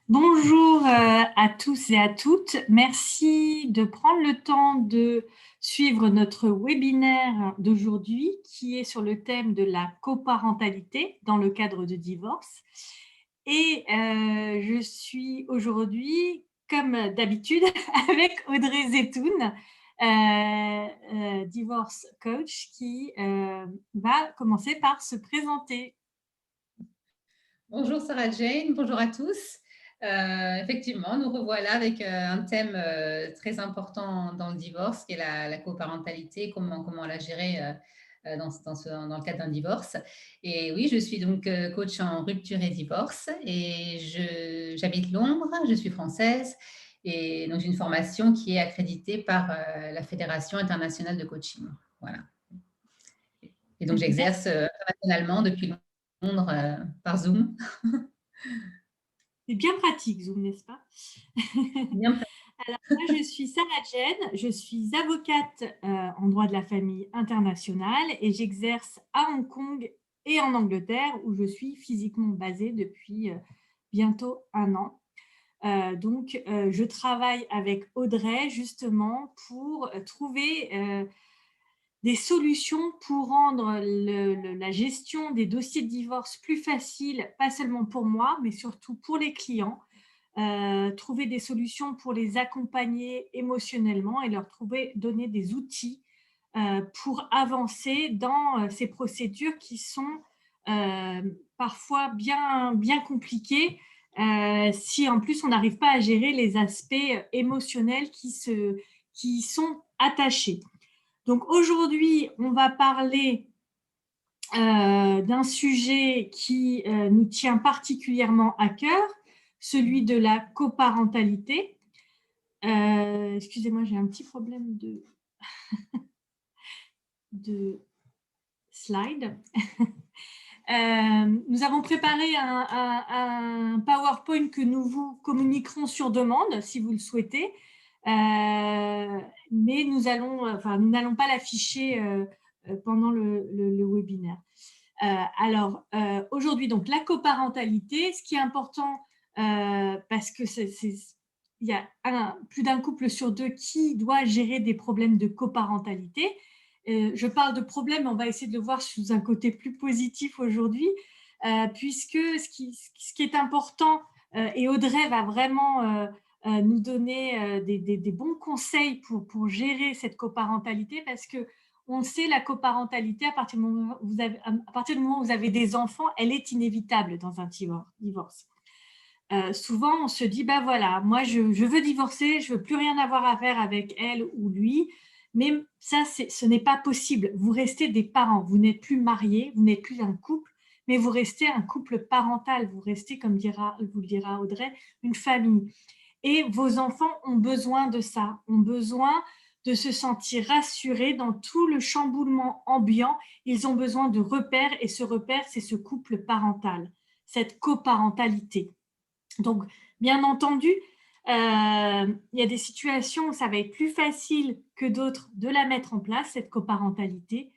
Bonjour à tous et à toutes. Merci de prendre le temps de suivre notre webinaire d'aujourd'hui qui est sur le thème de la coparentalité dans le cadre de divorce. Et je suis aujourd'hui, comme d'habitude, avec Audrey Zetoun, divorce coach, qui va commencer par se présenter. Bonjour Sarah Jane, bonjour à tous. Effectivement, nous revoilà avec un thème très important dans le divorce, qui est la coparentalité, comment la gérer dans le cadre d'un divorce. Et oui, je suis donc coach en rupture et divorce et j'habite Londres, je suis française et donc j'ai une formation qui est accréditée par la Fédération internationale de coaching. Voilà. Et donc j'exerce internationalement depuis Londres par Zoom. C'est bien pratique, Zoom, n'est-ce pas? Bien. Alors, moi, je suis Sarah Jane, je suis avocate en droit de la famille internationale et j'exerce à Hong Kong et en Angleterre où je suis physiquement basée depuis bientôt un an. Je travaille avec Audrey justement pour trouver des solutions pour rendre la gestion des dossiers de divorce plus facile, pas seulement pour moi, mais surtout pour les clients. Trouver des solutions pour les accompagner émotionnellement et leur donner des outils pour avancer dans ces procédures qui sont parfois bien compliquées si en plus on n'arrive pas à gérer les aspects émotionnels qui sont attachés. Donc aujourd'hui, on va parler d'un sujet qui nous tient particulièrement à cœur, celui de la coparentalité. Excusez-moi, j'ai un petit problème de slide. Nous avons préparé un PowerPoint que nous vous communiquerons sur demande, si vous le souhaitez. Mais nous n'allons pas l'afficher pendant le webinaire. Aujourd'hui, donc, la coparentalité, ce qui est important, parce que il y a plus d'un couple sur deux qui doit gérer des problèmes de coparentalité. Je parle de problèmes, mais on va essayer de le voir sous un côté plus positif aujourd'hui, puisque ce qui est important, et Audrey va vraiment nous donner des bons conseils pour gérer cette coparentalité, parce que on sait, la coparentalité, à partir du moment où vous avez des enfants, elle est inévitable dans un divorce. Souvent, on se dit, bah voilà, moi je veux divorcer, je veux plus rien avoir à faire avec elle ou lui, mais ça, ce n'est pas possible. Vous restez des parents, vous n'êtes plus mariés, vous n'êtes plus un couple, mais vous restez un couple parental, vous restez, comme vous le dira Audrey, une famille. Et vos enfants ont besoin de ça, ont besoin de se sentir rassurés dans tout le chamboulement ambiant. Ils ont besoin de repères, et ce repère, c'est ce couple parental, cette coparentalité. Donc, bien entendu, il y a des situations où ça va être plus facile que d'autres de la mettre en place, cette coparentalité.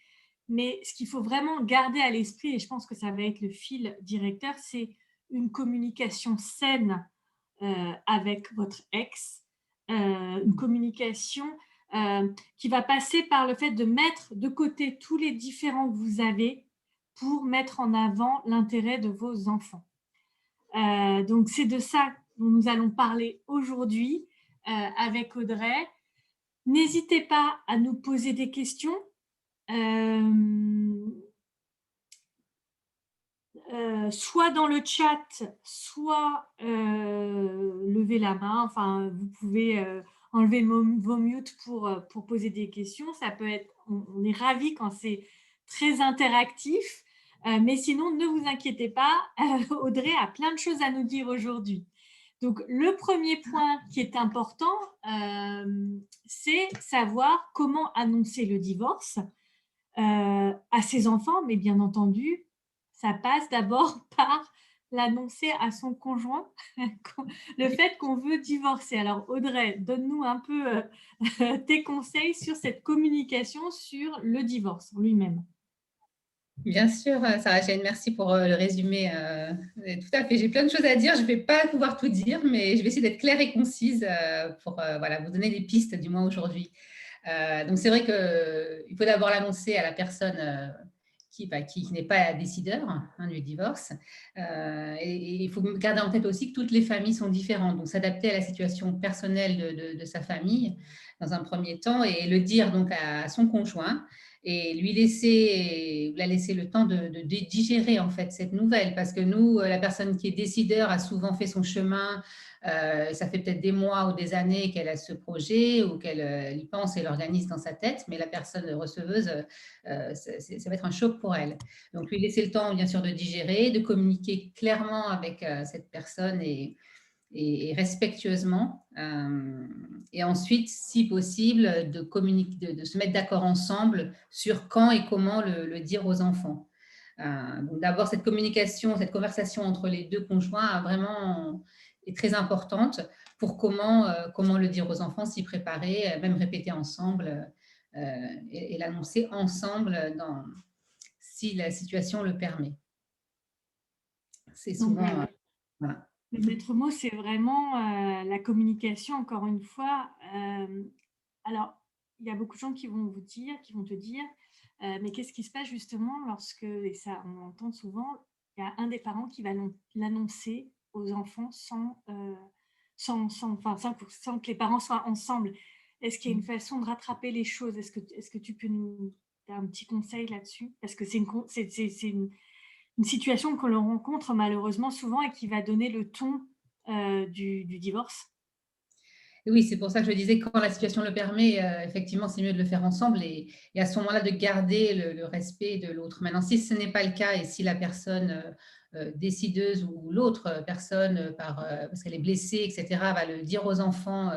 Mais ce qu'il faut vraiment garder à l'esprit, et je pense que ça va être le fil directeur, c'est une communication saine avec votre ex, une communication qui va passer par le fait de mettre de côté tous les différends que vous avez pour mettre en avant l'intérêt de vos enfants. Donc, c'est de ça dont nous allons parler aujourd'hui avec Audrey. N'hésitez pas à nous poser des questions. Soit dans le chat, soit lever la main. Enfin, vous pouvez enlever vos mutes pour poser des questions. Ça peut être, on est ravis quand c'est très interactif. Mais sinon, ne vous inquiétez pas, Audrey a plein de choses à nous dire aujourd'hui. Donc, le premier point qui est important, c'est savoir comment annoncer le divorce à ses enfants, mais bien entendu, ça passe d'abord par l'annoncer à son conjoint, le fait qu'on veut divorcer. Alors Audrey, donne-nous un peu tes conseils sur cette communication sur le divorce en lui-même. Bien sûr, Sarah Jane, merci pour le résumé. Tout à fait, j'ai plein de choses à dire. Je ne vais pas pouvoir tout dire, mais je vais essayer d'être claire et concise pour voilà, vous donner des pistes, du moins aujourd'hui. Donc, c'est vrai qu'il faut d'abord l'annoncer à la personne qui n'est pas décideur du divorce. Et il faut garder en tête aussi que toutes les familles sont différentes. Donc, s'adapter à la situation personnelle de sa famille dans un premier temps et le dire donc à son conjoint et la laisser le temps de digérer en fait cette nouvelle, parce que nous, la personne qui est décideur a souvent fait son chemin, ça fait peut-être des mois ou des années qu'elle a ce projet ou qu'elle y pense et l'organise dans sa tête, mais la personne receveuse, ça va être un choc pour elle. Donc lui laisser le temps bien sûr de digérer, de communiquer clairement avec cette personne et respectueusement. Et ensuite, si possible, de communiquer, de se mettre d'accord ensemble sur quand et comment le dire aux enfants. Donc d'abord, cette communication, cette conversation entre les deux conjoints vraiment est très importante pour comment le dire aux enfants, s'y préparer, même répéter ensemble et l'annoncer ensemble si la situation le permet. C'est Donc, souvent... voilà. le maître mot, c'est vraiment la communication, encore une fois. Alors, il y a beaucoup de gens qui vont vous dire, qui vont te dire, mais qu'est-ce qui se passe justement lorsque, et ça on entend souvent, il y a un des parents qui va l'annoncer aux enfants sans que les parents soient ensemble. Est-ce qu'il y a une façon de rattraper les choses? Est-ce que tu peux nous faire un petit conseil là-dessus? Parce que c'est une situation que l'on rencontre malheureusement souvent et qui va donner le ton du divorce. Oui, c'est pour ça que je disais que quand la situation le permet, effectivement, c'est mieux de le faire ensemble et à ce moment-là, de garder le respect de l'autre. Maintenant, si ce n'est pas le cas et si la personne décideuse ou l'autre personne, parce qu'elle est blessée, etc., va le dire aux enfants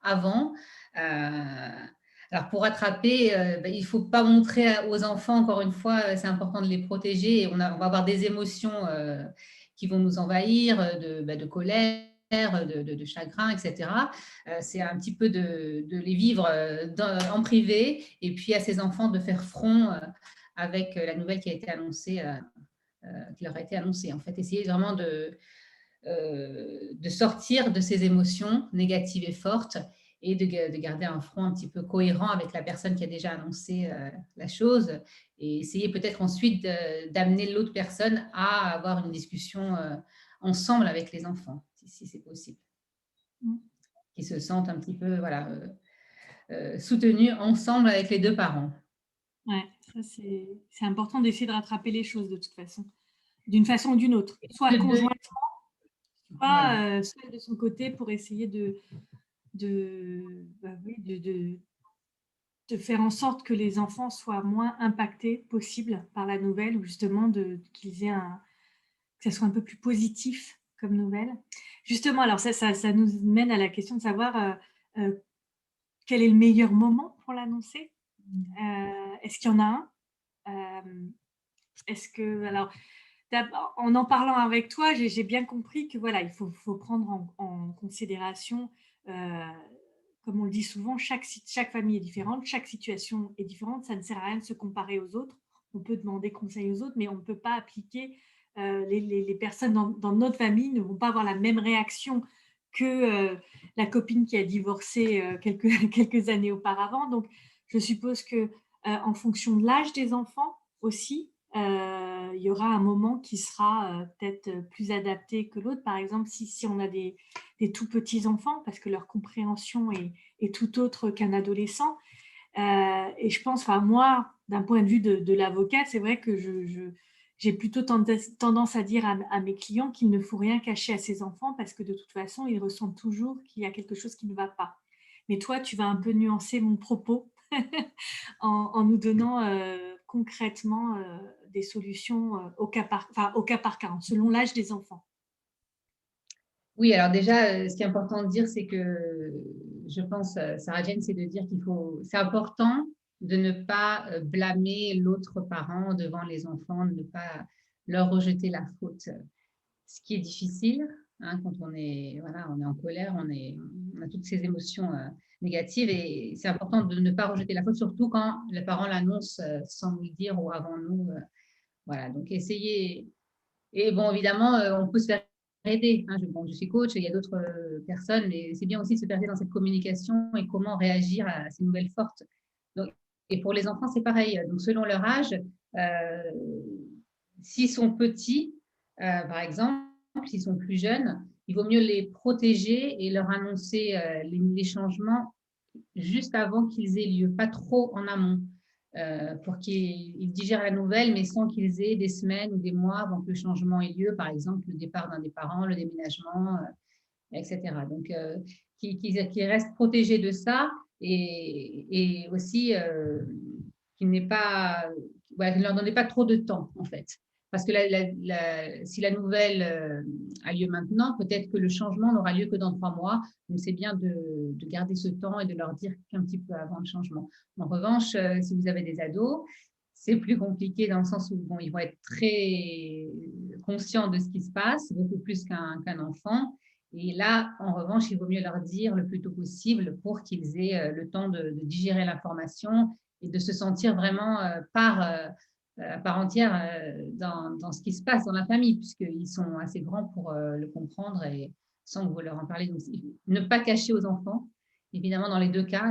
avant, alors pour rattraper, il ne faut pas montrer aux enfants, encore une fois, c'est important de les protéger. On va avoir des émotions qui vont nous envahir, de colère, de chagrin, etc. C'est un petit peu de les vivre en privé et puis à ces enfants de faire front avec la nouvelle qui a été annoncée, qui leur a été annoncée. En fait, essayer vraiment de sortir de ces émotions négatives et fortes et de garder un front un petit peu cohérent avec la personne qui a déjà annoncé la chose et essayer peut-être ensuite d'amener l'autre personne à avoir une discussion ensemble avec les enfants, si c'est possible. Qui se sentent un petit peu voilà, soutenus ensemble avec les deux parents. Ouais, ça c'est important d'essayer de rattraper les choses de toute façon, d'une façon ou d'une autre, soit Le deux, conjointement, voilà. soit seul de son côté pour essayer oui, de faire en sorte que les enfants soient moins impactés possible par la nouvelle ou justement qu'ils aient que ça soit un peu plus positif comme nouvelle. Justement, alors ça nous mène à la question de savoir quel est le meilleur moment pour l'annoncer. Est-ce qu'il y en a un? Est-ce que, alors, en parlant avec toi, j'ai bien compris que voilà, il faut prendre en considération, comme on le dit souvent, chaque famille est différente, chaque situation est différente. Ça ne sert à rien de se comparer aux autres. On peut demander conseil aux autres, mais on ne peut pas appliquer. Les personnes dans notre famille ne vont pas avoir la même réaction que la copine qui a divorcé quelques années auparavant. Donc, je suppose que en fonction de l'âge des enfants aussi, il y aura un moment qui sera peut-être plus adapté que l'autre. Par exemple, si on a des tout petits enfants, parce que leur compréhension est tout autre qu'un adolescent. Et je pense, enfin moi, d'un point de vue de l'avocat, c'est vrai que j'ai plutôt tendance à dire à mes clients qu'il ne faut rien cacher à ses enfants parce que de toute façon, ils ressentent toujours qu'il y a quelque chose qui ne va pas. Mais toi, tu vas un peu nuancer mon propos en nous donnant concrètement des solutions au cas par cas, hein, selon l'âge des enfants. Oui, alors déjà, ce qui est important de dire, c'est que je pense, Sarah Jane, c'est de dire c'est important de ne pas blâmer l'autre parent devant les enfants, de ne pas leur rejeter la faute. Ce qui est difficile, hein, quand voilà, on est en colère, on a toutes ces émotions négatives et c'est important de ne pas rejeter la faute, surtout quand les parents l'annoncent sans nous le dire ou avant nous Voilà, donc essayer. Et bon, évidemment, on peut se faire aider. Hein. Bon, je suis coach, il y a d'autres personnes, mais c'est bien aussi de se faire aider dans cette communication et comment réagir à ces nouvelles fortes. Donc, et pour les enfants, c'est pareil. Donc, selon leur âge, euh, s'ils sont petits, par exemple, s'ils sont plus jeunes, il vaut mieux les protéger et leur annoncer les changements juste avant qu'ils aient lieu, pas trop en amont, pour qu'ils digèrent la nouvelle, mais sans qu'ils aient des semaines ou des mois avant que le changement ait lieu, par exemple le départ d'un des parents, le déménagement, etc. Donc, qu'ils restent protégés de ça et aussi qu'il n'ait pas, voilà, ne leur donnez pas trop de temps, en fait. Parce que si la nouvelle a lieu maintenant, peut-être que le changement n'aura lieu que dans 3 mois. Donc, c'est bien de garder ce temps et de leur dire qu'un petit peu avant le changement. En revanche, si vous avez des ados, c'est plus compliqué dans le sens où bon, ils vont être très conscients de ce qui se passe, beaucoup plus qu'un enfant. Et là, en revanche, il vaut mieux leur dire le plus tôt possible pour qu'ils aient le temps de digérer l'information et de se sentir vraiment à part entière dans ce qui se passe dans la famille, puisqu'ils sont assez grands pour le comprendre et sans que vous leur en parlez. Donc, ne pas cacher aux enfants, évidemment, dans les deux cas,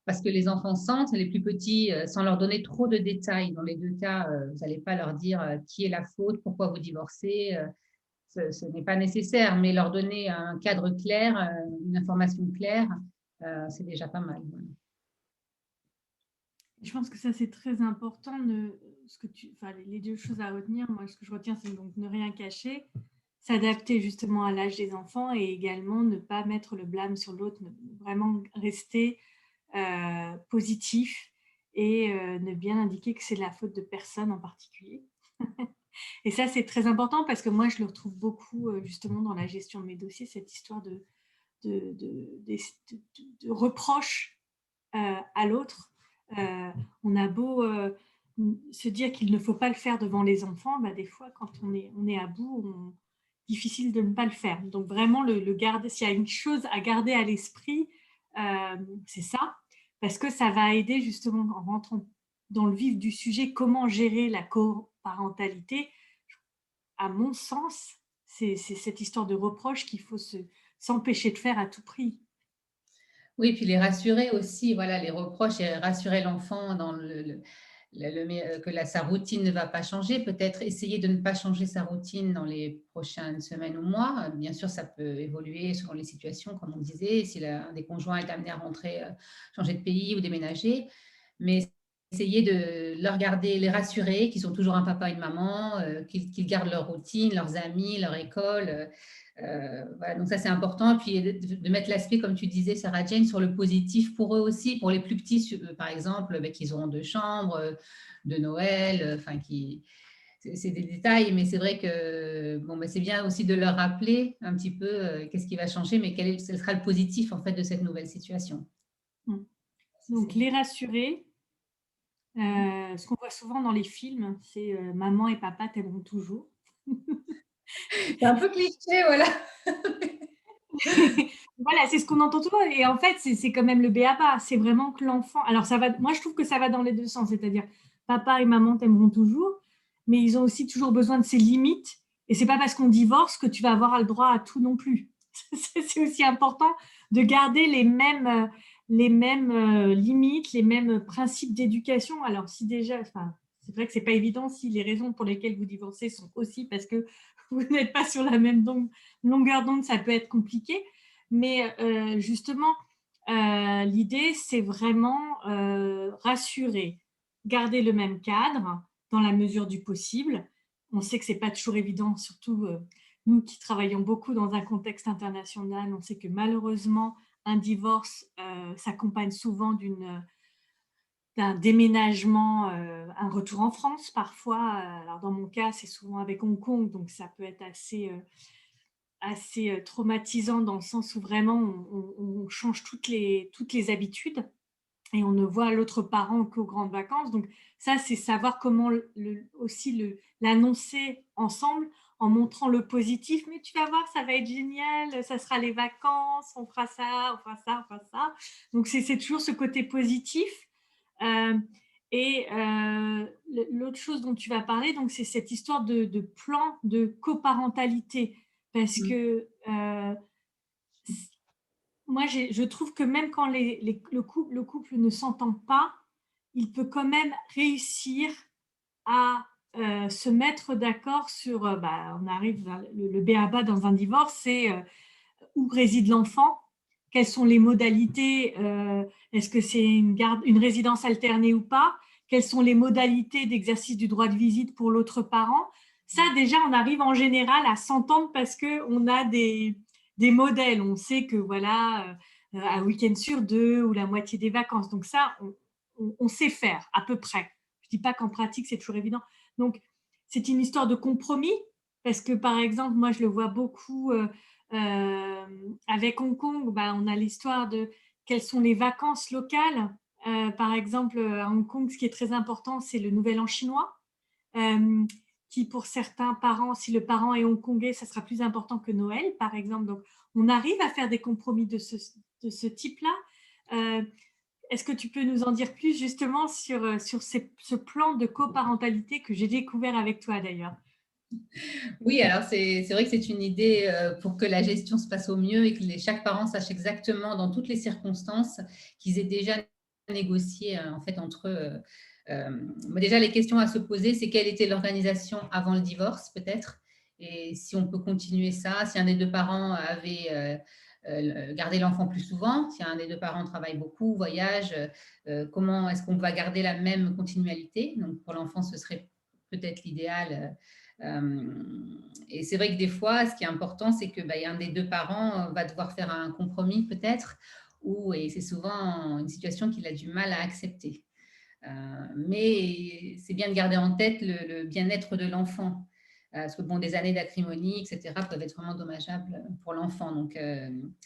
parce que les enfants sentent, les plus petits, sans leur donner trop de détails. Dans les deux cas, vous n'allez pas leur dire qui est la faute, pourquoi vous divorcez. Ce n'est pas nécessaire, mais leur donner un cadre clair, une information claire, c'est déjà pas mal. Voilà. Je pense que ça, c'est très important. Enfin, les deux choses à retenir, moi, ce que je retiens, c'est donc ne rien cacher, s'adapter justement à l'âge des enfants et également ne pas mettre le blâme sur l'autre, vraiment rester positif et ne bien indiquer que c'est la faute de personne en particulier. Et ça, c'est très important parce que moi, je le retrouve beaucoup justement dans la gestion de mes dossiers, cette histoire de reproche à l'autre. On a beau se dire qu'il ne faut pas le faire devant les enfants, bah, des fois, quand on est à bout, difficile de ne pas le faire. Donc vraiment, le garder, s'il y a une chose à garder à l'esprit, c'est ça, parce que ça va aider justement en rentrant dans le vif du sujet, comment gérer la coparentalité. À mon sens, c'est cette histoire de reproche qu'il faut s'empêcher de faire à tout prix. Oui, puis les rassurer aussi, voilà, les reproches et rassurer l'enfant dans que sa routine ne va pas changer. Peut-être essayer de ne pas changer sa routine dans les prochaines semaines ou mois. Bien sûr, ça peut évoluer selon les situations, comme on disait, si un des conjoints est amené à rentrer, changer de pays ou déménager. Mais essayer de leur garder, les rassurer qu'ils sont toujours un papa et une maman, qu'ils gardent leur routine, leurs amis, leur école. Voilà, donc ça, c'est important. Puis de mettre l'aspect, comme tu disais, Sarah Jane, sur le positif pour eux aussi, pour les plus petits, par exemple, qu'ils auront 2 chambres, de Noël, enfin, c'est des détails, mais c'est vrai que bon, c'est bien aussi de leur rappeler un petit peu qu'est-ce qui va changer, mais ce sera le positif en fait de cette nouvelle situation. Donc les rassurer. Ce qu'on voit souvent dans les films, c'est maman et papa t'aimeront toujours. C'est un peu cliché, voilà. Voilà, c'est ce qu'on entend souvent. Et en fait, c'est quand même le b.a.-ba. C'est vraiment que l'enfant. Alors, moi, je trouve que ça va dans les deux sens. C'est-à-dire, papa et maman t'aimeront toujours, mais ils ont aussi toujours besoin de ses limites. Et c'est pas parce qu'on divorce que tu vas avoir le droit à tout non plus. C'est aussi important de garder les mêmes limites, les mêmes principes d'éducation. Alors, si déjà, enfin, c'est vrai que c'est pas évident si les raisons pour lesquelles vous divorcez sont aussi parce que vous n'êtes pas sur la même longueur d'onde, ça peut être compliqué. Mais justement, l'idée, c'est vraiment rassurer, garder le même cadre dans la mesure du possible. On sait que ce n'est pas toujours évident, surtout nous qui travaillons beaucoup dans un contexte international. On sait que malheureusement, un divorce s'accompagne souvent d'un déménagement, un retour en France parfois. Alors dans mon cas, c'est souvent avec Hong Kong, donc ça peut être assez traumatisant dans le sens où vraiment on change toutes les habitudes et on ne voit l'autre parent qu'aux grandes vacances. Donc ça, c'est savoir comment aussi l'annoncer ensemble en montrant le positif. Mais tu vas voir, ça va être génial, ça sera les vacances, on fera ça, on fera ça, on fera ça. Donc c'est toujours ce côté positif. Euh, Et l'autre chose dont tu vas parler, donc, c'est cette histoire de plan de coparentalité. Parce Mm. que moi, je trouve que même quand le couple ne s'entend pas, il peut quand même réussir à se mettre d'accord sur, on arrive vers le b.a.-ba dans un divorce, c'est où réside l'enfant, quelles sont les modalités, est-ce que c'est une résidence alternée ou pas, quelles sont les modalités d'exercice du droit de visite pour l'autre parent. Ça, déjà, on arrive en général à s'entendre parce qu'on a des modèles. On sait que voilà, un week-end sur deux ou la moitié des vacances. Donc ça, on sait faire à peu près. Je ne dis pas qu'en pratique, c'est toujours évident. Donc, c'est une histoire de compromis parce que, par exemple, moi, je le vois beaucoup avec Hong Kong, on a l'histoire de quelles sont les vacances locales. Par exemple, à Hong Kong, ce qui est très important, c'est le Nouvel An chinois, euh, qui pour certains parents, si le parent est hongkongais, ça sera plus important que Noël, par exemple. Donc, on arrive à faire des compromis de ce type-là. Euh, Est-ce que tu peux nous en dire plus justement sur ce plan de coparentalité que j'ai découvert avec toi d'ailleurs? Oui, alors c'est vrai que c'est une idée pour que la gestion se passe au mieux et que chaque parent sache exactement dans toutes les circonstances qu'ils aient déjà négocié en fait entre eux. Déjà, les questions à se poser, c'est quelle était l'organisation avant le divorce peut-être, et si on peut continuer ça, si un des deux parents avait gardé l'enfant plus souvent, si un des deux parents travaille beaucoup, voyage, comment est-ce qu'on va garder la même continualité. Donc pour l'enfant, ce serait peut-être l'idéal. Et c'est vrai que des fois, ce qui est important, c'est que un des deux parents va devoir faire un compromis peut-être, et c'est souvent une situation qu'il a du mal à accepter. Mais c'est bien de garder en tête le bien-être de l'enfant. Parce que des années d'acrimonie, etc., peuvent être vraiment dommageables pour l'enfant. Donc,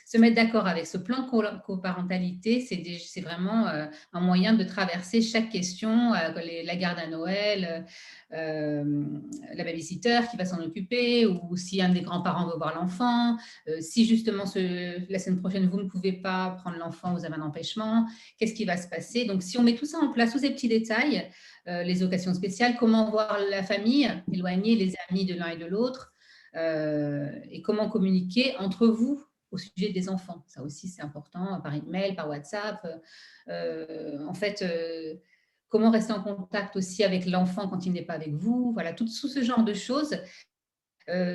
se mettre d'accord avec ce plan de coparentalité, c'est vraiment un moyen de traverser chaque question, la garde à Noël, la babysitter qui va s'en occuper, ou si un des grands-parents veut voir l'enfant, si justement la semaine prochaine, vous ne pouvez pas prendre l'enfant, vous avez un empêchement, qu'est-ce qui va se passer? Donc, si on met tout ça en place, tous ces petits détails, les occasions spéciales, comment voir la famille éloignée, les amis de l'un et de l'autre, et comment communiquer entre vous au sujet des enfants. Ça aussi, c'est important, par email, par WhatsApp. En fait, comment rester en contact aussi avec l'enfant quand il n'est pas avec vous. Voilà, tout ce genre de choses.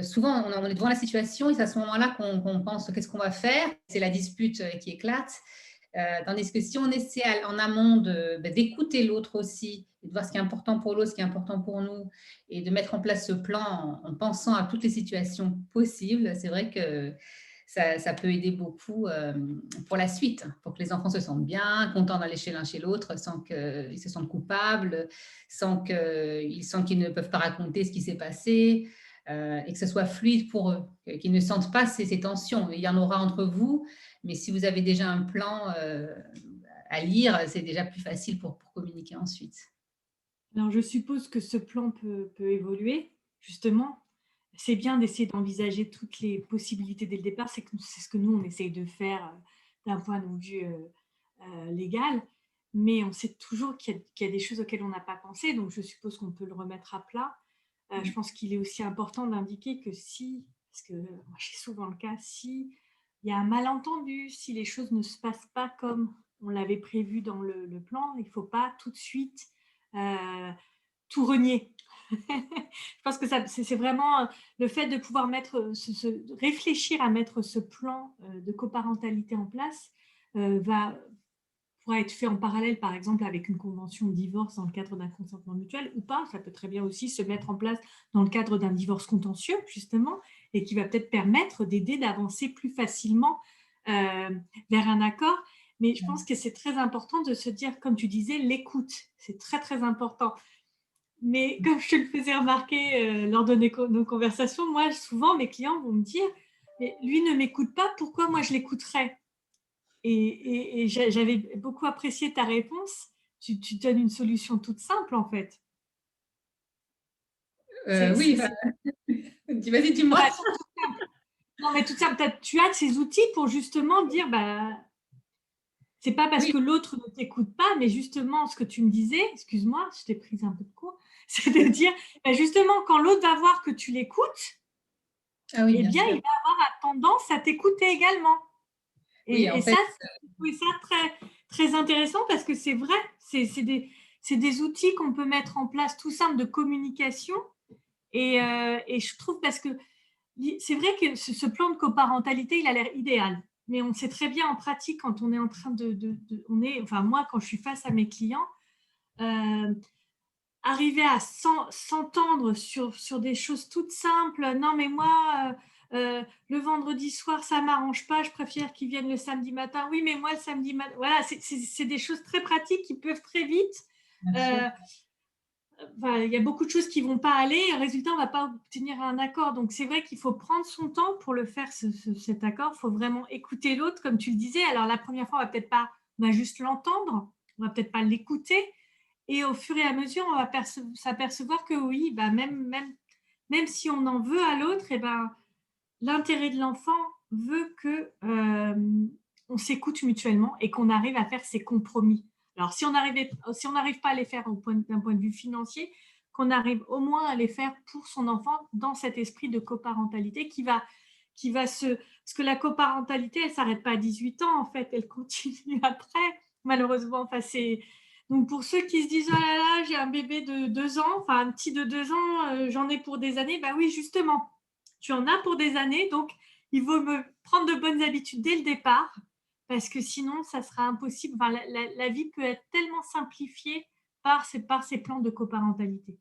Souvent, on est devant la situation et c'est à ce moment-là qu'on pense qu'est-ce qu'on va faire. C'est la dispute qui éclate. Tandis que si on essaie en amont d'écouter l'autre aussi, et de voir ce qui est important pour l'autre, ce qui est important pour nous, et de mettre en place ce plan en pensant à toutes les situations possibles, c'est vrai que ça peut aider beaucoup pour la suite, pour que les enfants se sentent bien, contents d'aller chez l'un chez l'autre, sans qu'ils se sentent coupables, sans qu'ils sentent qu'ils ne peuvent pas raconter ce qui s'est passé, et que ce soit fluide pour eux, qu'ils ne sentent pas ces tensions. Il y en aura entre vous, mais si vous avez déjà un plan à lire, c'est déjà plus facile pour communiquer ensuite. Alors, je suppose que ce plan peut évoluer, justement. C'est bien d'essayer d'envisager toutes les possibilités dès le départ. C'est ce que nous, on essaye de faire d'un point de vue légal. Mais on sait toujours qu'il y a des choses auxquelles on n'a pas pensé. Donc, je suppose qu'on peut le remettre à plat. Je pense qu'il est aussi important d'indiquer que si, parce que moi, c'est souvent le cas, si il y a un malentendu, si les choses ne se passent pas comme on l'avait prévu dans le plan, il ne faut pas tout de suite tout renier. Je pense que c'est vraiment le fait de pouvoir réfléchir à mettre ce plan de coparentalité en place pourra être fait en parallèle, par exemple, avec une convention de divorce dans le cadre d'un consentement mutuel ou pas. Ça peut très bien aussi se mettre en place dans le cadre d'un divorce contentieux, justement, et qui va peut-être permettre d'aider d'avancer plus facilement vers un accord. Mais je pense que c'est très important de se dire, comme tu disais, l'écoute. C'est très, très important. Mais comme je te le faisais remarquer lors de nos conversations, moi, souvent, mes clients vont me dire, mais lui ne m'écoute pas, pourquoi moi je l'écouterais? Et j'avais beaucoup apprécié ta réponse. Tu donnes une solution toute simple, en fait. Oui, vas-y, dis-moi. Non, mais toute simple. Tu as ces outils pour justement dire, C'est pas parce Oui, que l'autre ne t'écoute pas, mais justement, ce que tu me disais, excuse-moi, je t'ai prise un peu de court, c'est de dire, bah, justement, quand l'autre va voir que tu l'écoutes, ah oui, eh bien bien, sûr. il va avoir tendance à t'écouter également. Oui, Et en ça, fait, j'ai trouvé ça très, très intéressant parce que c'est vrai, c'est des outils qu'on peut mettre en place tout simple de communication. Et je trouve parce que c'est vrai que ce plan de coparentalité, il a l'air idéal. Mais on sait très bien en pratique quand on est en train enfin moi, quand je suis face à mes clients, euh, arriver à s'entendre sur des choses toutes simples. Non, mais moi, le vendredi soir, ça m'arrange pas. Je préfère qu'ils viennent le samedi matin. Oui, mais moi, le samedi matin. Voilà, c'est des choses très pratiques qui peuvent très vite. bien sûr. Euh, enfin, il y a beaucoup de choses qui vont pas aller. Résultat, on va pas obtenir un accord. Donc, c'est vrai qu'il faut prendre son temps pour le faire, cet accord. Il faut vraiment écouter l'autre, comme tu le disais. Alors, la première fois, on va juste l'entendre. On va peut-être pas l'écouter. Et au fur et à mesure, on va s'apercevoir que oui, bah même si on en veut à l'autre, et ben, l'intérêt de l'enfant veut que on s'écoute mutuellement et qu'on arrive à faire ces compromis. Alors, si on n'arrive pas à les faire d'un point de vue financier, qu'on arrive au moins à les faire pour son enfant dans cet esprit de coparentalité qui va se... Parce que la coparentalité, elle ne s'arrête pas à 18 ans, en fait, elle continue après, malheureusement. Enfin, donc, pour ceux qui se disent, oh là là, j'ai un bébé de 2 ans, enfin, un petit de 2 ans, j'en ai pour des années, bah oui, justement, tu en as pour des années, donc il vaut me prendre de bonnes habitudes dès le départ, parce que sinon, ça sera impossible. Enfin, la vie peut être tellement simplifiée par ces plans de coparentalité.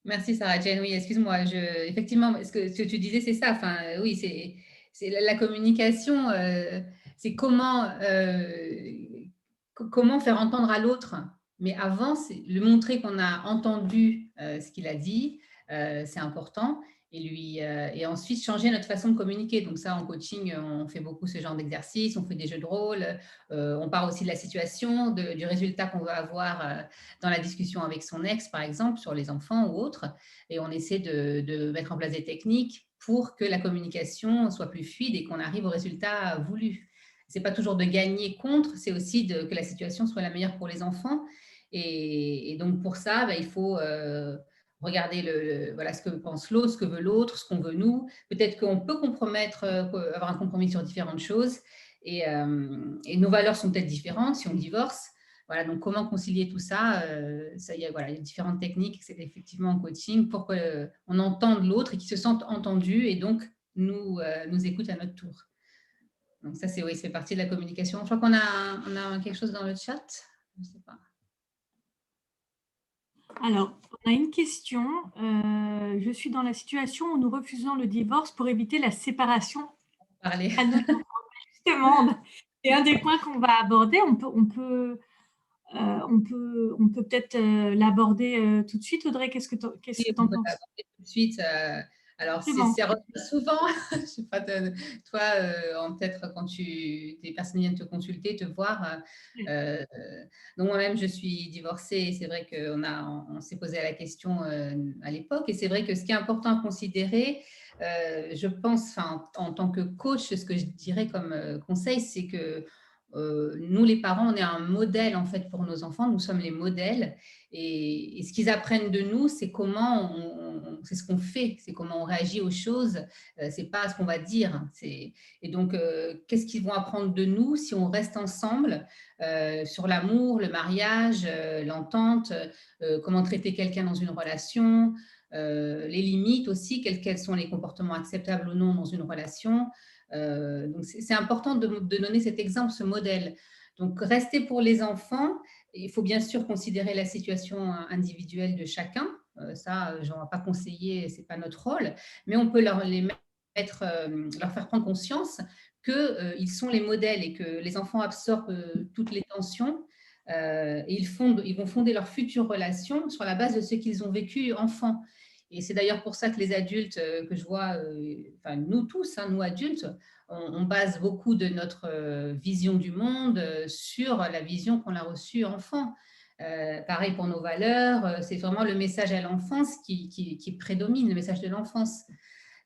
Merci Sarah Jane. Oui, excuse-moi. Effectivement, ce que tu disais, c'est ça. Enfin, oui, c'est la communication. C'est comment faire entendre à l'autre. Mais avant, c'est lui montrer qu'on a entendu ce qu'il a dit. C'est important. Et ensuite changer notre façon de communiquer. Donc ça, en coaching, on fait beaucoup ce genre d'exercice. On fait des jeux de rôle. On part aussi de la situation, du résultat qu'on veut avoir. Dans la discussion avec son ex, par exemple, sur les enfants ou autres, et on essaie de mettre en place des techniques pour que la communication soit plus fluide et qu'on arrive au résultat voulu. C'est pas toujours de gagner contre, c'est aussi que la situation soit la meilleure pour les enfants. Et donc pour ça, il faut regarder voilà, ce que pense l'autre, ce que veut l'autre, ce qu'on veut nous. Peut-être qu'on peut compromettre, avoir un compromis sur différentes choses. Et nos valeurs sont peut-être différentes si on divorce. Voilà, donc comment concilier tout ça, voilà, il y a différentes techniques, c'est effectivement en coaching pour qu'on entende l'autre et qu'il se sente entendu et donc nous écoute à notre tour. Donc ça, oui, c'est partie de la communication. Je crois qu'on a quelque chose dans le chat. Je ne sais pas. Alors, on a une question. Je suis dans la situation où nous refusons le divorce pour éviter la séparation Parler. à notre enfant. Justement, c'est un des points qu'on va aborder. On peut peut-être l'aborder tout de suite. Audrey, qu'est-ce que tu Oui, en on peut penses? l'aborder tout de suite. Alors, Justement. c'est revenu souvent. Je sais pas, toi, peut-être quand des personnes viennent te consulter, te voir. Euh, donc, moi-même, je suis divorcée et c'est vrai qu'on s'est posé la question à l'époque. Et c'est vrai que ce qui est important à considérer, je pense, en tant que coach, ce que je dirais comme conseil, c'est que nous, les parents, on est un modèle en fait pour nos enfants. Nous sommes les modèles. Et ce qu'ils apprennent de nous, c'est c'est ce qu'on fait, c'est comment on réagit aux choses, c'est pas ce qu'on va dire. Et donc, qu'est-ce qu'ils vont apprendre de nous si on reste ensemble sur l'amour, le mariage, l'entente, comment traiter quelqu'un dans une relation, les limites aussi, quels sont les comportements acceptables ou non dans une relation. Donc, c'est important de donner cet exemple, ce modèle. Donc, rester pour les enfants, il faut bien sûr considérer la situation individuelle de chacun. Ça, je ne vais pas conseiller, ce n'est pas notre rôle, mais on peut leur faire prendre conscience qu'ils sont les modèles et que les enfants absorbent toutes les tensions. Et ils vont fonder leur future relation sur la base de ce qu'ils ont vécu enfant. Et c'est d'ailleurs pour ça que les adultes que je vois, enfin nous tous, nous adultes, on base beaucoup de notre vision du monde sur la vision qu'on a reçue enfant. Pareil pour nos valeurs, c'est vraiment le message à l'enfance qui prédomine, le message de l'enfance.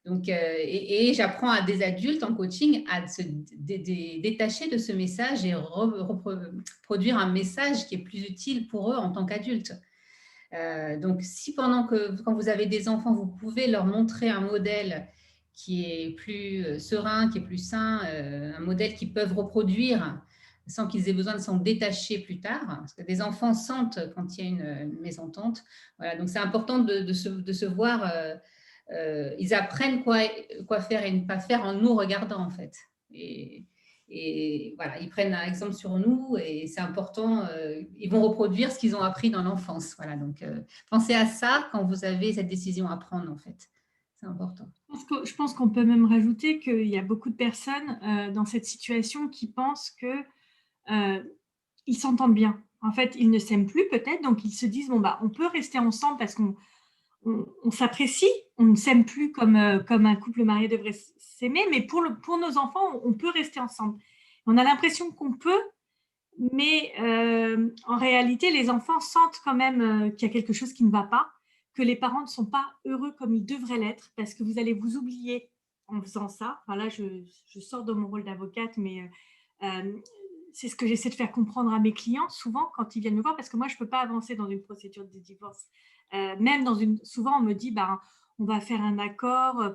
Donc, et j'apprends à des adultes en coaching à se détacher de ce message et reproduire un message qui est plus utile pour eux en tant qu'adultes. Donc, si quand vous avez des enfants, vous pouvez leur montrer un modèle qui est plus serein, qui est plus sain, un modèle qu'ils peuvent reproduire sans qu'ils aient besoin de s'en détacher plus tard, parce que des enfants sentent quand il y a une mésentente. Voilà, donc c'est important de se voir, ils apprennent quoi faire et ne pas faire en nous regardant en fait. Et voilà, ils prennent un exemple sur nous et c'est important, ils vont reproduire ce qu'ils ont appris dans l'enfance. Voilà, donc pensez à ça quand vous avez cette décision à prendre en fait. C'est important. Je pense qu'on peut même rajouter qu'il y a beaucoup de personnes dans cette situation qui pensent qu'ils s'entendent bien. En fait, ils ne s'aiment plus peut-être, donc ils se disent, bon, bah, on peut rester ensemble parce qu'on s'apprécie, on ne s'aime plus comme un couple marié devrait s'aimer, mais pour nos enfants, on peut rester ensemble. On a l'impression qu'on peut, mais en réalité, les enfants sentent quand même qu'il y a quelque chose qui ne va pas, que les parents ne sont pas heureux comme ils devraient l'être, parce que vous allez vous oublier en faisant ça. Enfin, là, je sors de mon rôle d'avocate, mais c'est ce que j'essaie de faire comprendre à mes clients souvent quand ils viennent me voir, parce que moi, je ne peux pas avancer dans une procédure de divorce. Même souvent, on me dit, ben, on va faire un accord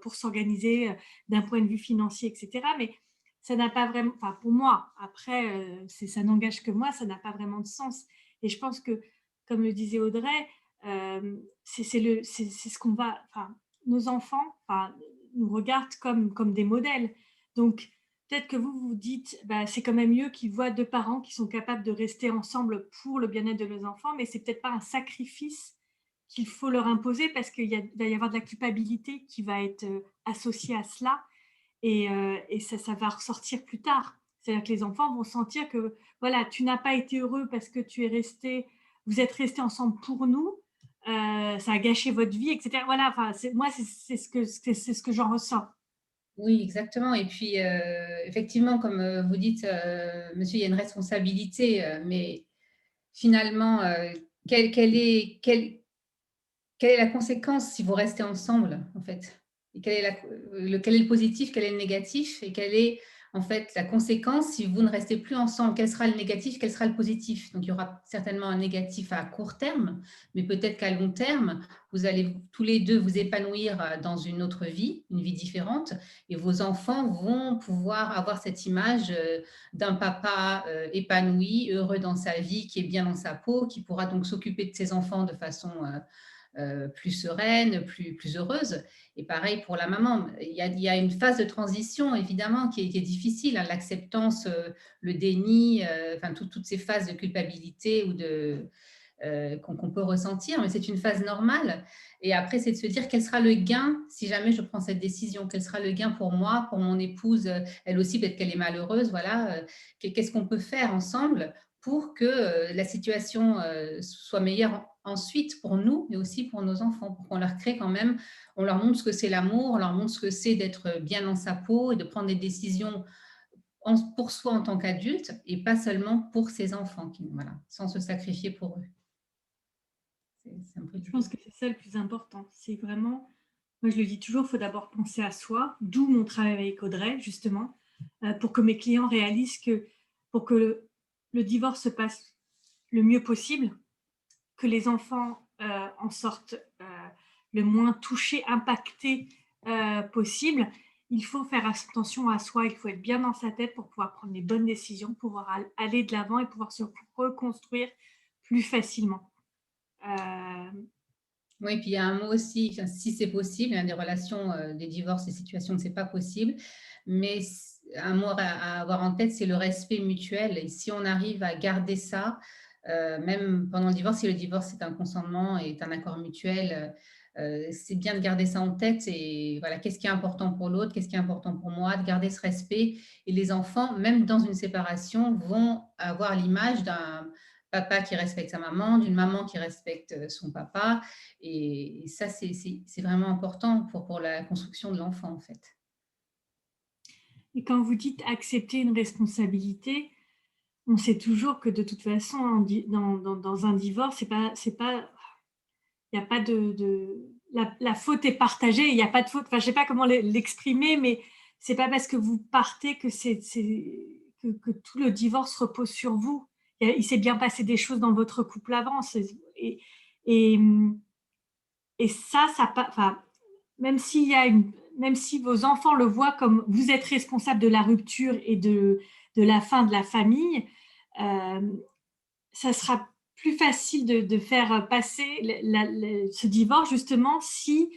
pour s'organiser d'un point de vue financier, etc. Mais ça n'a pas vraiment, enfin pour moi, après, ça n'engage que moi, ça n'a pas vraiment de sens. Et je pense que, comme le disait Audrey, c'est ce qu'on va, enfin, nos enfants, enfin, nous regardent comme des modèles. Donc, peut-être que vous vous dites, bah, c'est quand même mieux qu'ils voient deux parents qui sont capables de rester ensemble pour le bien-être de leurs enfants, mais c'est peut-être pas un sacrifice qu'il faut leur imposer parce va y avoir de la culpabilité qui va être associée à cela et ça va ressortir plus tard. C'est-à-dire que les enfants vont sentir que voilà, tu n'as pas été heureux parce que vous êtes restés ensemble pour nous, ça a gâché votre vie, etc. Voilà, enfin, moi, c'est ce que j'en ressens. Oui, exactement. Et puis, effectivement, comme vous dites, monsieur, il y a une responsabilité, mais finalement, quelle est la conséquence si vous restez ensemble, en fait? Et quel est le positif, quel est le négatif? Et quelle est, en fait, la conséquence si vous ne restez plus ensemble? Quel sera le négatif? Quel sera le positif? Donc, il y aura certainement un négatif à court terme, mais peut-être qu'à long terme, vous allez tous les deux vous épanouir dans une autre vie, une vie différente, et vos enfants vont pouvoir avoir cette image d'un papa épanoui, heureux dans sa vie, qui est bien dans sa peau, qui pourra donc s'occuper de ses enfants de façon plus sereine, plus heureuse. Et pareil pour la maman. Il y a une phase de transition, évidemment, qui est difficile, hein, l'acceptance, le déni, enfin, toutes ces phases de culpabilité ou qu'on peut ressentir, mais c'est une phase normale. Et après, c'est de se dire quel sera le gain si jamais je prends cette décision, quel sera le gain pour moi, pour mon épouse, elle aussi, peut-être qu'elle est malheureuse, voilà, qu'est-ce qu'on peut faire ensemble pour que la situation soit meilleure ensuite pour nous, mais aussi pour nos enfants, pour qu'on leur crée quand même, on leur montre ce que c'est l'amour, on leur montre ce que c'est d'être bien dans sa peau et de prendre des décisions pour soi en tant qu'adulte et pas seulement pour ses enfants, voilà, sans se sacrifier pour eux. C'est un peu Je pense que c'est ça le plus important. C'est vraiment, moi je le dis toujours, il faut d'abord penser à soi, d'où mon travail avec Audrey, justement, pour que mes clients réalisent que pour que le divorce se passe le mieux possible, que les enfants en sortent le moins touchés, impactés possible, il faut faire attention à soi, il faut être bien dans sa tête pour pouvoir prendre les bonnes décisions, pouvoir aller de l'avant et pouvoir se reconstruire plus facilement. Oui, puis il y a un mot aussi, enfin, si c'est possible, il y a des relations, des divorces, des situations où c'est pas possible, mais un mot à avoir en tête, c'est le respect mutuel. Et si on arrive à garder ça, même pendant le divorce, si le divorce est un consentement et est un accord mutuel, c'est bien de garder ça en tête. Et voilà, qu'est-ce qui est important pour l'autre, qu'est-ce qui est important pour moi, de garder ce respect. Et les enfants, même dans une séparation, vont avoir l'image d'un papa qui respecte sa maman, d'une maman qui respecte son papa. Et ça, c'est vraiment important pour la construction de l'enfant, en fait. Et quand vous dites accepter une responsabilité, on sait toujours que de toute façon, dans un divorce, il n'y a pas la faute est partagée, il n'y a pas de faute. Enfin, je ne sais pas comment l'exprimer, mais c'est pas parce que vous partez que tout le divorce repose sur vous. Il s'est bien passé des choses dans votre couple avant. Et, et ça, enfin, même s'il y a même si vos enfants le voient comme vous êtes responsable de la rupture et de la fin de la famille, ça sera plus facile de faire passer ce divorce justement si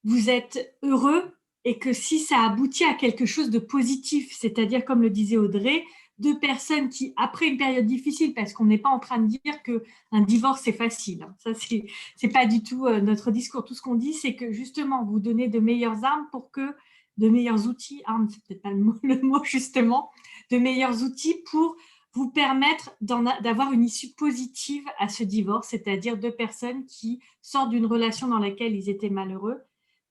vous êtes heureux et que si ça aboutit à quelque chose de positif, c'est-à-dire comme le disait Audrey, deux personnes qui, après une période difficile, parce qu'on n'est pas en train de dire qu'un divorce est facile, hein. Ça, c'est pas du tout notre discours. Tout ce qu'on dit, c'est que justement, vous donnez de meilleures armes pour que, de meilleurs outils, armes, c'est peut-être pas le mot justement, de meilleurs outils pour vous permettre d'avoir une issue positive à ce divorce, c'est-à-dire deux personnes qui sortent d'une relation dans laquelle ils étaient malheureux